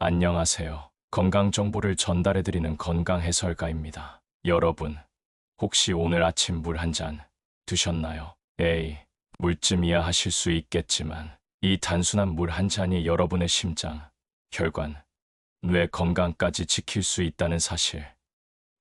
안녕하세요. 건강 정보를 전달해드리는 건강 해설가입니다. 여러분, 혹시 오늘 아침 물 한 잔 드셨나요? 에이, 물쯤이야 하실 수 있겠지만 이 단순한 물 한 잔이 여러분의 심장, 혈관, 뇌 건강까지 지킬 수 있다는 사실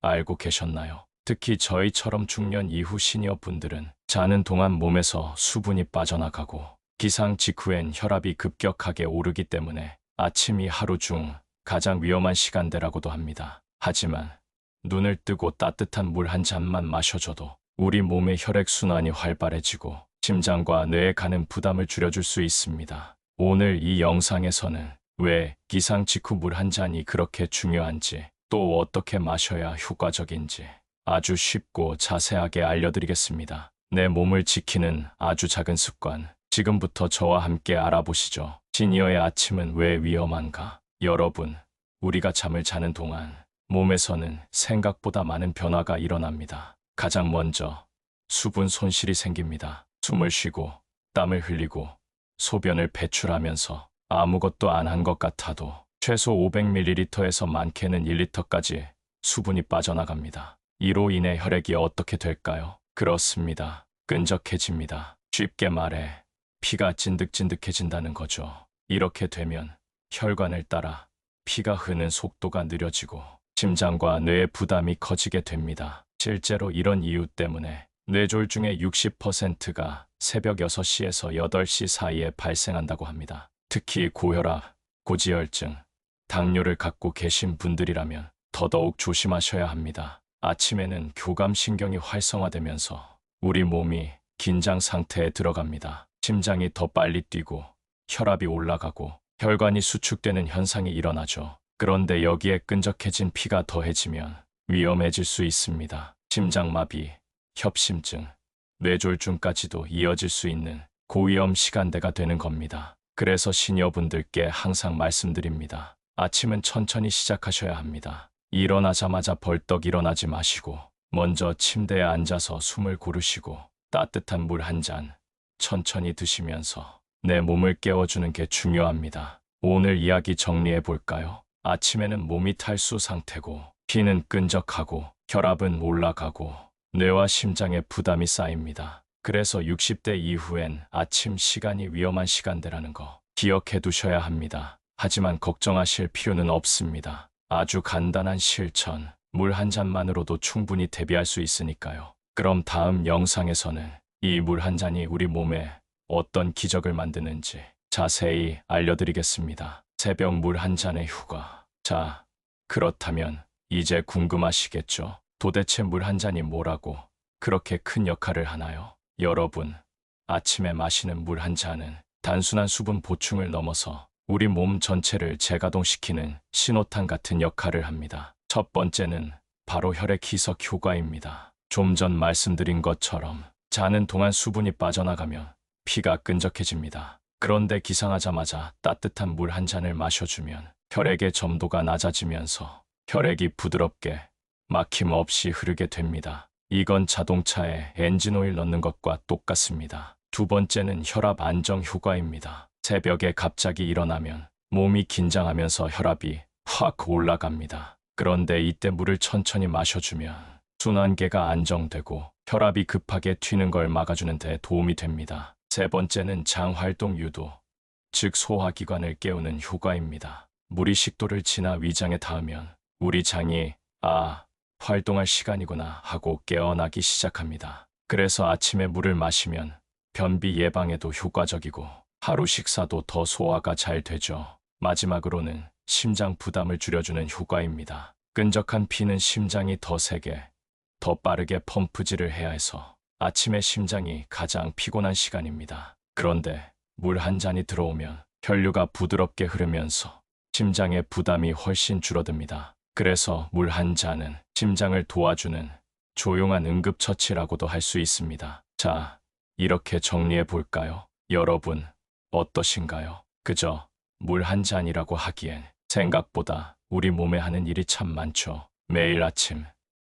알고 계셨나요? 특히 저희처럼 중년 이후 시니어 분들은 자는 동안 몸에서 수분이 빠져나가고 기상 직후엔 혈압이 급격하게 오르기 때문에 아침이 하루 중 가장 위험한 시간대라고도 합니다. 하지만 눈을 뜨고 따뜻한 물 한 잔만 마셔줘도 우리 몸의 혈액순환이 활발해지고 심장과 뇌에 가는 부담을 줄여줄 수 있습니다. 오늘 이 영상에서는 왜 기상 직후 물 한 잔이 그렇게 중요한지, 또 어떻게 마셔야 효과적인지 아주 쉽고 자세하게 알려드리겠습니다. 내 몸을 지키는 아주 작은 습관, 지금부터 저와 함께 알아보시죠. 시니어의 아침은 왜 위험한가? 여러분, 우리가 잠을 자는 동안 몸에서는 생각보다 많은 변화가 일어납니다. 가장 먼저 수분 손실이 생깁니다. 숨을 쉬고 땀을 흘리고 소변을 배출하면서 아무것도 안 한 것 같아도 최소 500ml에서 많게는 1리터까지 수분이 빠져나갑니다. 이로 인해 혈액이 어떻게 될까요? 그렇습니다. 끈적해집니다. 쉽게 말해 피가 찐득찐득해진다는 거죠. 이렇게 되면 혈관을 따라 피가 흐르는 속도가 느려지고 심장과 뇌의 부담이 커지게 됩니다. 실제로 이런 이유 때문에 뇌졸중의 60%가 새벽 6시에서 8시 사이에 발생한다고 합니다. 특히 고혈압, 고지혈증, 당뇨를 갖고 계신 분들이라면 더더욱 조심하셔야 합니다. 아침에는 교감신경이 활성화되면서 우리 몸이 긴장 상태에 들어갑니다. 심장이 더 빨리 뛰고 혈압이 올라가고 혈관이 수축되는 현상이 일어나죠. 그런데 여기에 끈적해진 피가 더해지면 위험해질 수 있습니다. 심장마비, 협심증, 뇌졸중까지도 이어질 수 있는 고위험 시간대가 되는 겁니다. 그래서 시니어분들께 항상 말씀드립니다. 아침은 천천히 시작하셔야 합니다. 일어나자마자 벌떡 일어나지 마시고 먼저 침대에 앉아서 숨을 고르시고 따뜻한 물 한 잔 천천히 드시면서 내 몸을 깨워주는 게 중요합니다. 오늘 이야기 정리해 볼까요? 아침에는 몸이 탈수 상태고 피는 끈적하고 혈압은 올라가고 뇌와 심장에 부담이 쌓입니다. 그래서 60대 이후엔 아침 시간이 위험한 시간대라는 거 기억해 두셔야 합니다. 하지만 걱정하실 필요는 없습니다. 아주 간단한 실천, 물 한 잔만으로도 충분히 대비할 수 있으니까요. 그럼 다음 영상에서는 이 물 한 잔이 우리 몸에 어떤 기적을 만드는지 자세히 알려드리겠습니다. 새벽 물 한 잔의 효과. 자, 그렇다면 이제 궁금하시겠죠? 도대체 물 한 잔이 뭐라고 그렇게 큰 역할을 하나요? 여러분, 아침에 마시는 물 한 잔은 단순한 수분 보충을 넘어서 우리 몸 전체를 재가동시키는 신호탄 같은 역할을 합니다. 첫 번째는 바로 혈액 희석 효과입니다. 좀 전 말씀드린 것처럼 자는 동안 수분이 빠져나가면 피가 끈적해집니다. 그런데 기상하자마자 따뜻한 물 한 잔을 마셔주면 혈액의 점도가 낮아지면서 혈액이 부드럽게 막힘없이 흐르게 됩니다. 이건 자동차에 엔진오일 넣는 것과 똑같습니다. 두 번째는 혈압 안정 효과입니다. 새벽에 갑자기 일어나면 몸이 긴장하면서 혈압이 확 올라갑니다. 그런데 이때 물을 천천히 마셔주면 순환계가 안정되고 혈압이 급하게 튀는 걸 막아주는 데 도움이 됩니다. 세 번째는 장활동 유도, 즉 소화기관을 깨우는 효과입니다. 물이 식도를 지나 위장에 닿으면 우리 장이 활동할 시간이구나 하고 깨어나기 시작합니다. 그래서 아침에 물을 마시면 변비 예방에도 효과적이고 하루 식사도 더 소화가 잘 되죠. 마지막으로는 심장 부담을 줄여주는 효과입니다. 끈적한 피는 심장이 더 세게, 더 빠르게 펌프질을 해야 해서 아침에 심장이 가장 피곤한 시간입니다. 그런데 물 한 잔이 들어오면 혈류가 부드럽게 흐르면서 심장의 부담이 훨씬 줄어듭니다. 그래서 물 한 잔은 심장을 도와주는 조용한 응급처치라고도 할 수 있습니다. 자, 이렇게 정리해 볼까요? 여러분, 어떠신가요? 그저 물 한 잔이라고 하기엔 생각보다 우리 몸에 하는 일이 참 많죠. 매일 아침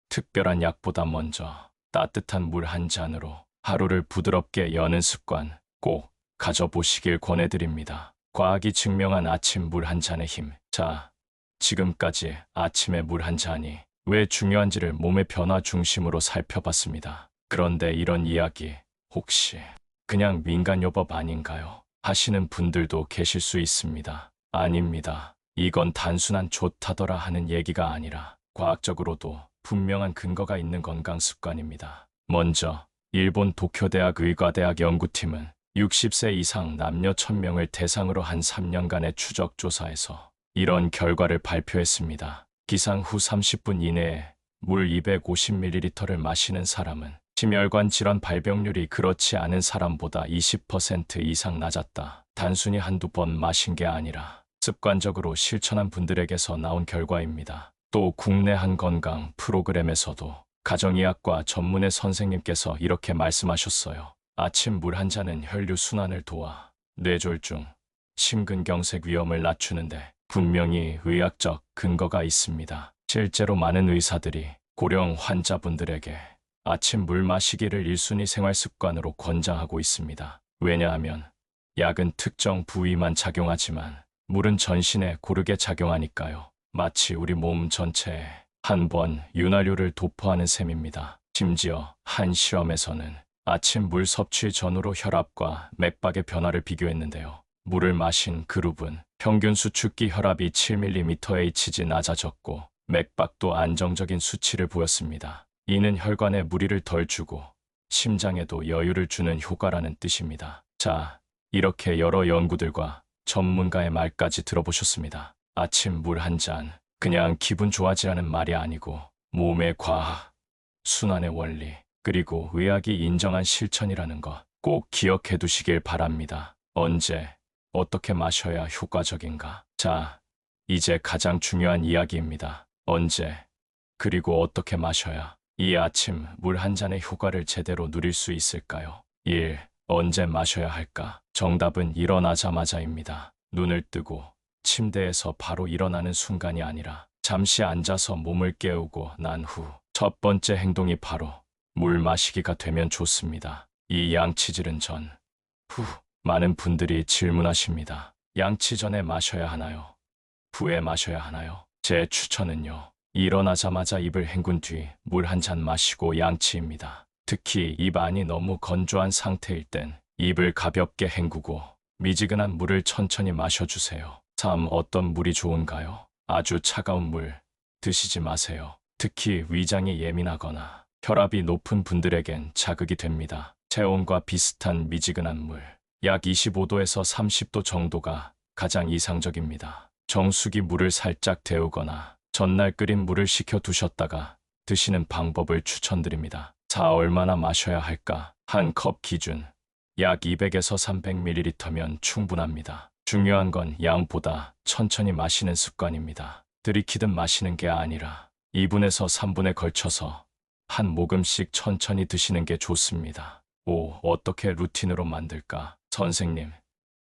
특별한 약보다 먼저 따뜻한 물 한 잔으로 하루를 부드럽게 여는 습관 꼭 가져보시길 권해드립니다. 과학이 증명한 아침 물 한 잔의 힘, 자, 지금까지 아침에 물 한 잔이 왜 중요한지를 몸의 변화 중심으로 살펴봤습니다. 그런데 이런 이야기 혹시 그냥 민간요법 아닌가요? 하시는 분들도 계실 수 있습니다. 아닙니다. 이건 단순한 좋다더라 하는 얘기가 아니라 과학적으로도 분명한 근거가 있는 건강 습관입니다. 먼저 일본 도쿄대학 의과대학 연구팀은 60세 이상 남녀 1000명을 대상으로 한 3년간의 추적 조사에서 이런 결과를 발표했습니다. 기상 후 30분 이내에 물 250ml를 마시는 사람은 심혈관 질환 발병률이 그렇지 않은 사람보다 20% 이상 낮았다. 단순히 한두 번 마신 게 아니라 습관적으로 실천한 분들에게서 나온 결과입니다. 또 국내 한 건강 프로그램에서도 가정의학과 전문의 선생님께서 이렇게 말씀하셨어요. 아침 물 한 잔은 혈류 순환을 도와 뇌졸중, 심근경색 위험을 낮추는데 분명히 의학적 근거가 있습니다. 실제로 많은 의사들이 고령 환자분들에게 아침 물 마시기를 1순위 생활 습관으로 권장하고 있습니다. 왜냐하면 약은 특정 부위만 작용하지만 물은 전신에 고르게 작용하니까요. 마치 우리 몸 전체에 한 번 윤활유를 도포하는 셈입니다. 심지어 한 실험에서는 아침 물 섭취 전후로 혈압과 맥박의 변화를 비교했는데요. 물을 마신 그룹은 평균 수축기 혈압이 7mmHg 낮아졌고 맥박도 안정적인 수치를 보였습니다. 이는 혈관에 무리를 덜 주고 심장에도 여유를 주는 효과라는 뜻입니다. 자, 이렇게 여러 연구들과 전문가의 말까지 들어보셨습니다. 아침 물 한 잔, 그냥 기분 좋아지라는 말이 아니고 몸의 과학, 순환의 원리, 그리고 의학이 인정한 실천이라는 것 꼭 기억해 두시길 바랍니다. 언제, 어떻게 마셔야 효과적인가? 자, 이제 가장 중요한 이야기입니다. 언제, 그리고 어떻게 마셔야 이 아침 물 한 잔의 효과를 제대로 누릴 수 있을까요? 1. 언제 마셔야 할까? 정답은 일어나자마자입니다. 눈을 뜨고 침대에서 바로 일어나는 순간이 아니라 잠시 앉아서 몸을 깨우고 난 후 첫 번째 행동이 바로 물 마시기가 되면 좋습니다. 이 양치질은 전, 후, 많은 분들이 질문하십니다. 양치 전에 마셔야 하나요? 후에 마셔야 하나요? 제 추천은요. 일어나자마자 입을 헹군 뒤 물 한 잔 마시고 양치입니다. 특히 입 안이 너무 건조한 상태일 땐 입을 가볍게 헹구고 미지근한 물을 천천히 마셔주세요. 3. 어떤 물이 좋은가요? 아주 차가운 물 드시지 마세요. 특히 위장이 예민하거나 혈압이 높은 분들에겐 자극이 됩니다. 체온과 비슷한 미지근한 물, 약 25도에서 30도 정도가 가장 이상적입니다. 정수기 물을 살짝 데우거나 전날 끓인 물을 식혀 두셨다가 드시는 방법을 추천드립니다. 4. 얼마나 마셔야 할까? 한 컵 기준 약 200에서 300ml면 충분합니다. 중요한 건 양보다 천천히 마시는 습관입니다. 들이키듯 마시는 게 아니라 2분에서 3분에 걸쳐서 한 모금씩 천천히 드시는 게 좋습니다. 5. 어떻게 루틴으로 만들까? 선생님,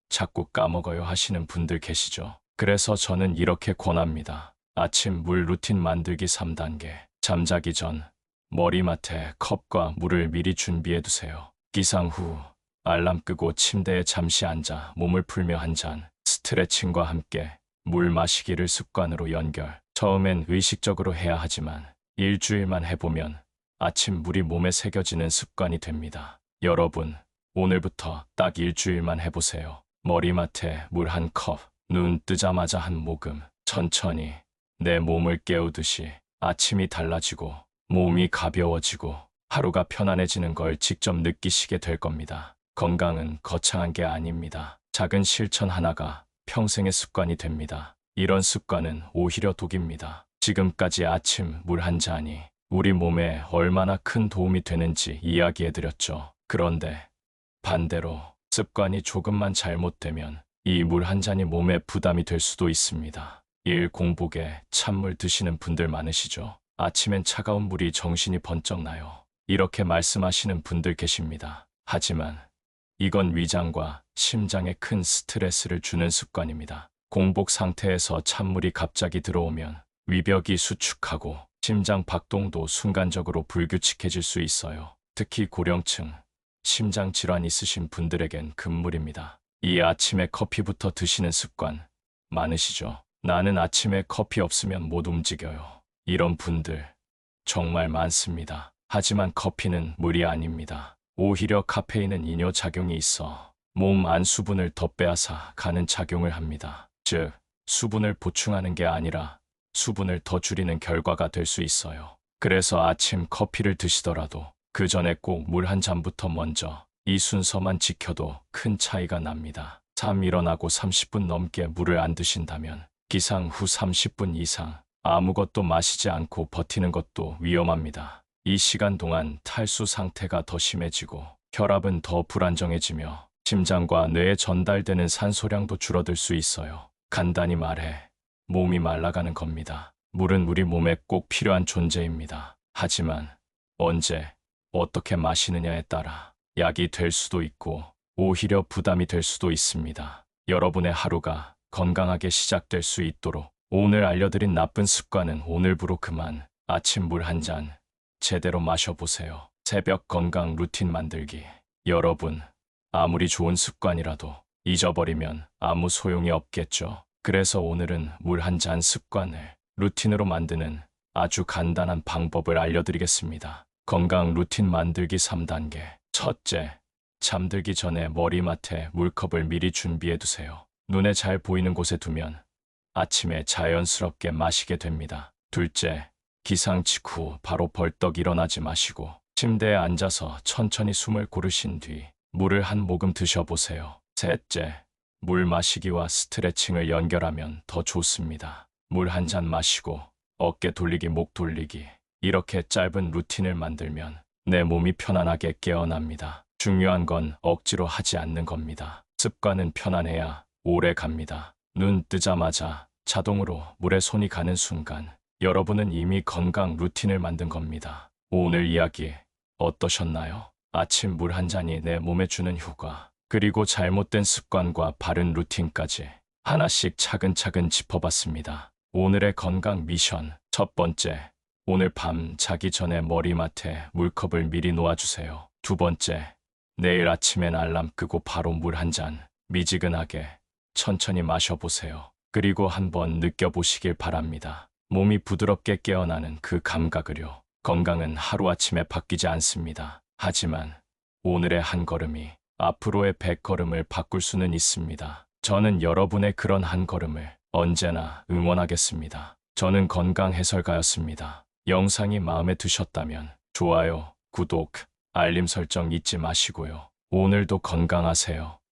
자꾸 까먹어요 하시는 분들 계시죠? 그래서 저는 이렇게 권합니다. 아침 물 루틴 만들기 3단계. 잠자기 전 머리맡에 컵과 물을 미리 준비해 두세요. 기상 후 알람 끄고 침대에 잠시 앉아 몸을 풀며 한 잔, 스트레칭과 함께 물 마시기를 습관으로 연결. 처음엔 의식적으로 해야 하지만 일주일만 해보면 아침 물이 몸에 새겨지는 습관이 됩니다. 여러분, 오늘부터 딱 일주일만 해보세요. 머리맡에 물 한 컵, 눈 뜨자마자 한 모금, 천천히 내 몸을 깨우듯이 아침이 달라지고 몸이 가벼워지고 하루가 편안해지는 걸 직접 느끼시게 될 겁니다. 건강은 거창한 게 아닙니다. 작은 실천 하나가 평생의 습관이 됩니다. 이런 습관은 오히려 독입니다. 지금까지 아침 물 한 잔이 우리 몸에 얼마나 큰 도움이 되는지 이야기해드렸죠. 그런데 반대로 습관이 조금만 잘못되면 이 물 한 잔이 몸에 부담이 될 수도 있습니다. 일 공복에 찬물 드시는 분들 많으시죠? 아침엔 차가운 물이 정신이 번쩍 나요. 이렇게 말씀하시는 분들 계십니다. 하지만 이건 위장과 심장에 큰 스트레스를 주는 습관입니다. 공복 상태에서 찬물이 갑자기 들어오면 위벽이 수축하고 심장 박동도 순간적으로 불규칙해질 수 있어요. 특히 고령층, 심장 질환 있으신 분들에겐 금물입니다. 이 아침에 커피부터 드시는 습관 많으시죠? 나는 아침에 커피 없으면 못 움직여요. 이런 분들 정말 많습니다. 하지만 커피는 물이 아닙니다. 오히려 카페인은 이뇨작용이 있어 몸 안 수분을 더 빼앗아 가는 작용을 합니다. 즉, 수분을 보충하는 게 아니라 수분을 더 줄이는 결과가 될 수 있어요. 그래서 아침 커피를 드시더라도 그 전에 꼭 물 한 잔부터 먼저 이 순서만 지켜도 큰 차이가 납니다. 잠 일어나고 30분 넘게 물을 안 드신다면 기상 후 30분 이상 아무것도 마시지 않고 버티는 것도 위험합니다. 이 시간 동안 탈수 상태가 더 심해지고 혈압은 더 불안정해지며 심장과 뇌에 전달되는 산소량도 줄어들 수 있어요. 간단히 말해 몸이 말라가는 겁니다. 물은 우리 몸에 꼭 필요한 존재입니다. 하지만 언제, 어떻게 마시느냐에 따라 약이 될 수도 있고 오히려 부담이 될 수도 있습니다. 여러분의 하루가 건강하게 시작될 수 있도록 오늘 알려드린 나쁜 습관은 오늘부로 그만. 아침 물 한 잔 제대로 마셔보세요. 새벽 건강 루틴 만들기. 여러분, 아무리 좋은 습관이라도 잊어버리면 아무 소용이 없겠죠. 그래서 오늘은 물 한 잔 습관을 루틴으로 만드는 아주 간단한 방법을 알려드리겠습니다. 건강 루틴 만들기 3단계. 첫째, 잠들기 전에 머리맡에 물컵을 미리 준비해두세요. 눈에 잘 보이는 곳에 두면 아침에 자연스럽게 마시게 됩니다. 둘째, 기상 직후 바로 벌떡 일어나지 마시고 침대에 앉아서 천천히 숨을 고르신 뒤 물을 한 모금 드셔보세요. 셋째, 물 마시기와 스트레칭을 연결하면 더 좋습니다. 물 한 잔 마시고 어깨 돌리기, 목 돌리기. 이렇게 짧은 루틴을 만들면 내 몸이 편안하게 깨어납니다. 중요한 건 억지로 하지 않는 겁니다. 습관은 편안해야 오래 갑니다. 눈 뜨자마자 자동으로 물에 손이 가는 순간 여러분은 이미 건강 루틴을 만든 겁니다. 오늘 이야기 어떠셨나요? 아침 물 한 잔이 내 몸에 주는 효과, 그리고 잘못된 습관과 바른 루틴까지 하나씩 차근차근 짚어봤습니다. 오늘의 건강 미션. 첫 번째, 오늘 밤 자기 전에 머리맡에 물컵을 미리 놓아주세요. 두 번째, 내일 아침엔 알람 끄고 바로 물 한 잔 미지근하게 천천히 마셔보세요. 그리고 한번 느껴보시길 바랍니다. 몸이 부드럽게 깨어나는 그 감각을요. 건강은 하루아침에 바뀌지 않습니다. 하지만 오늘의 한 걸음이 앞으로의 100걸음을 바꿀 수는 있습니다. 저는 여러분의 그런 한 걸음을 언제나 응원하겠습니다. 저는 건강 해설가였습니다. 영상이 마음에 드셨다면 좋아요, 구독, 알림 설정 잊지 마시고요. 오늘도 건강하세요.